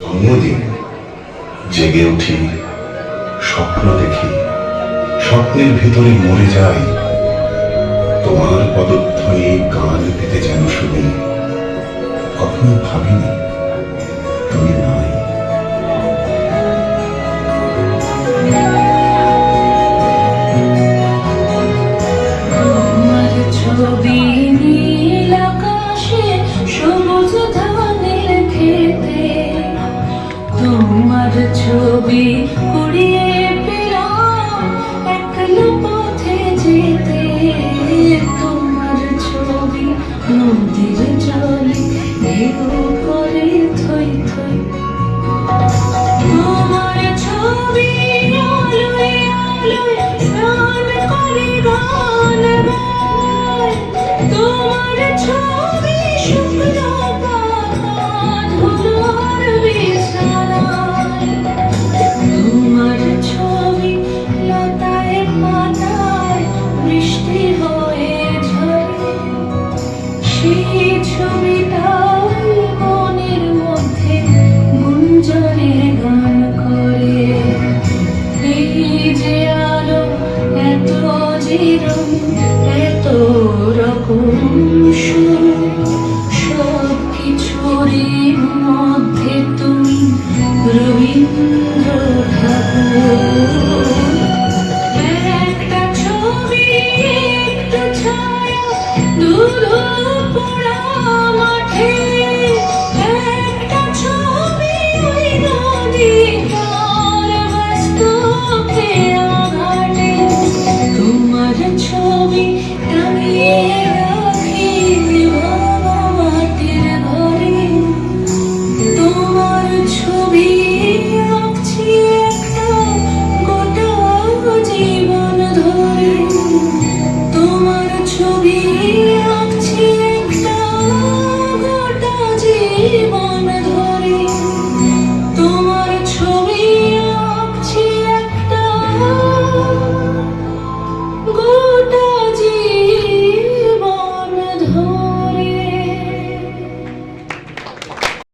জন্মদিন জেগে উঠি, স্বপ্ন দেখি, স্বপ্নের ভিতরে মরে যাই। তোমার পদধ্বনি গান পেতে যেন শুনি, কখনো ভাবিনি তুমি নাই। তোমার ছবি নীল আকাশে, সবুজ ধানের খেতে, তোমার ছবি